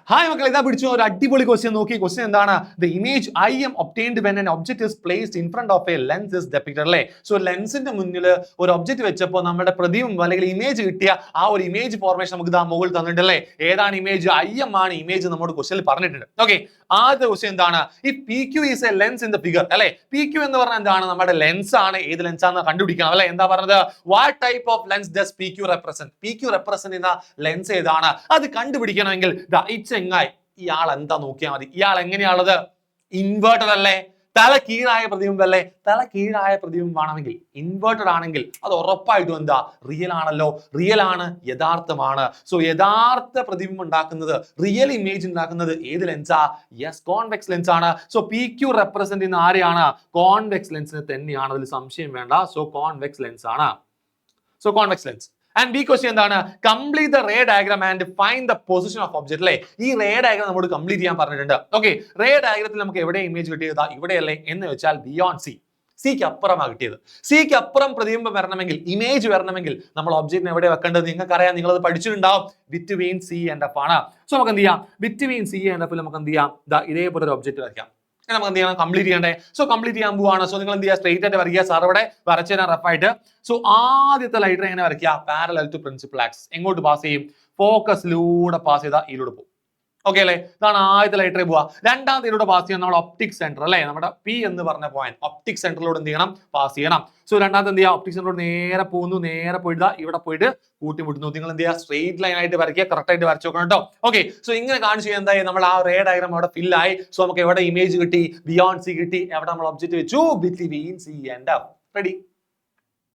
Hi മക്കളെ, ഇതാ പിടിച്ചു ഒരു അടിപൊളി ക്വസ്റ്റ്യൻ നോക്കി. ക്വസ്റ്റ്യൻ എന്താണ്? The image I am obtained when an object is placed in front of a lens is depicted അല്ലേ. സോ ലെൻസിന്റെ മുന്നിൽ ഒരു ഒബ്ജക്റ്റ് വെച്ചപ്പോൾ നമ്മുടെ പ്രതിബിംബം അല്ലെങ്കിൽ ഇമേജ് കിട്ടിയ ആ ഒരു ഇമേജ് ഫോർമേഷൻ നമുക്ക് ഇതാ മുകളിൽ തന്നിട്ടല്ലേ. ഏതാണ് ഇമേജ്? ഐ എം ആണ് ഇമേജ് നമ്മുടെ ക്വസ്റ്റ്യനിൽ പറഞ്ഞിട്ടുണ്ട്. ഓക്കെ, ആദ്യത്തെ ക്വസ്റ്റ്യൻ എന്താണ്? ഈ P Q is A lens in the figure അല്ലെ. പി ക്യു എന്ന് പറഞ്ഞാൽ എന്താണ്? നമ്മുടെ ലെൻസ് ആണ്. ഏത് ലെൻസ് ആണെന്ന് കണ്ടുപിടിക്കണം അല്ലെ. എന്താ പറഞ്ഞത്? What type of lens does P Q represent? P Q represent ചെയ്യുന്ന ലെൻസ് ഏതാണ്? അത് കണ്ടുപിടിക്കണമെങ്കിൽ ഇച്ചെങ്ങായി ഇയാൾ എന്താ നോക്കിയാൽ മതി. ഇയാൾ എങ്ങനെയാണുള്ളത്? ഇൻവേർട്ടഡ് അല്ലേ. തല കീഴായ പ്രതിബിംബം അല്ലേ. തല കീഴായ പ്രതിബിംബമാണെങ്കിൽ ഇൻവേർട്ടഡ് ആണെങ്കിൽ അത് ഉറപ്പായിട്ടും എന്താ? റിയൽ ആണല്ലോ. റിയൽ ആണ്, യഥാർത്ഥമാണ്. സോ യഥാർത്ഥ പ്രതിബിംബം ഉണ്ടാക്കുന്നത്, റിയൽ ഇമേജ് ഉണ്ടാക്കുന്നത് ഏത് ലെൻസാ? യെസ്, കോൺവെക്സ് ലെൻസ് ആണ്. സോ പി ക്യു റെപ്രസെന്റ് ചെയ്യുന്ന ആരെയാണ്? കോൺവെക്സ് ലെൻസിനെ തന്നെയാണ്. അതിൽ സംശയം വേണ്ട. സോ കോൺവെക്സ് ലെൻസ് ആണ്. So convex lens. And B question എന്താണ്? Complete the ray diagram and find the position of object അല്ലേ. ഈ റേ ഡയഗ്രാം നമ്മോട് കംപ്ലീറ്റ് ചെയ്യാൻ പറഞ്ഞിട്ടുണ്ട്. ഓക്കെ, റേ ഡയഗ്രത്തിൽ നമുക്ക് എവിടെ ഇമേജ് കിട്ടിയതാ? ഇവിടെയല്ലേ എന്ന് വെച്ചാൽ ബിയോണ്ട് സി. സിക്ക് അപ്പുറമാണ് കിട്ടിയത്. സിക്ക് അപ്പുറം പ്രതിബിംബം വരണമെങ്കിൽ, ഇമേജ് വരണമെങ്കിൽ നമ്മൾ ഒബ്ജക്റ്റിനെ എവിടെ വെക്കേണ്ടത്? നിങ്ങൾക്കറിയാം, നിങ്ങളത് പഠിച്ചിട്ടുണ്ടാവും. ബിറ്റ്വീൻ സി ആൻഡ് എഫ് ആണ്. സോ നമുക്ക് എന്ത് ചെയ്യാം? ബിറ്റ്വീൻ സി ആൻഡ് എഫിൽ നമുക്ക് എന്ത് ചെയ്യാം? ഇതേപോലെ ഒരു ഒബ്ജക്റ്റ് വരയ്ക്കാം. നമുക്ക് എന്ത് ചെയ്യണം? കംപ്ലീറ്റ് ചെയ്യണ്ടേ. സോ കംപ്ലീറ്റ് ചെയ്യാൻ പോവാണ്. സോ നിങ്ങൾ എന്ത് ചെയ്യുക? സ്ട്രേറ്റ് ആയിട്ട് വരയ്ക്കുക. സാർ ഇവിടെ വരച്ചു തരാൻ റഫായിട്ട്. സോ ആദ്യത്തെ ലൈറ്റർ എങ്ങനെ വരയ്ക്കുക? Parallel to principal axis. എങ്ങോട്ട് പാസ് ചെയ്യും? ഫോക്കസിലൂടെ പാസ് ചെയ്താൽ ഇതിലൂടെ പോകും. ഓക്കെ അല്ലേ. ഇതാണ് ആദ്യത്തെ ലൈറ്ററിൽ പോവുക. രണ്ടാമത്തെ ഇതിലൂടെ പാസ് ചെയ്യാൻ നമ്മൾ ഒപ്റ്റിക് സെന്റർ അല്ലേ, നമ്മുടെ പി എന്ന് പറഞ്ഞ പോയിന്റ് ഒപ്റ്റിക് സെന്ററിലൂടെ എന്ത് ചെയ്യണം? പാസ് ചെയ്യണം. സോ രണ്ടാമത്തെ എന്ത് ചെയ്യുക? ഒപ്റ്റിക് സെന്ററിലൂടെ നേരെ പോകുന്നു. നേരെ പോയിട്ട് ഇവിടെ പോയിട്ട് കൂട്ടിമുട്ടുന്നു. നിങ്ങൾ എന്ത് ചെയ്യുക? സ്ട്രേറ്റ് ലൈൻ ആയിട്ട് വരയ്ക്കുക. കറക്റ്റ് ആയിട്ട് വരച്ചു നോക്കണം കേട്ടോ. ഓക്കെ, സോ ഇങ്ങനെ കാണിച്ചു എന്തായി? നമ്മൾ ആ റേ ഡയഗ്രാം അവിടെ ഫിൽ ആയി. സോ നമുക്ക് എവിടെ ഇമേജ് കിട്ടി? ബിയോണ്ട് സി കിട്ടി. എവിടെ നമ്മൾ ഒബ്ജക്റ്റ് വെച്ചു? Between C and F. Ready.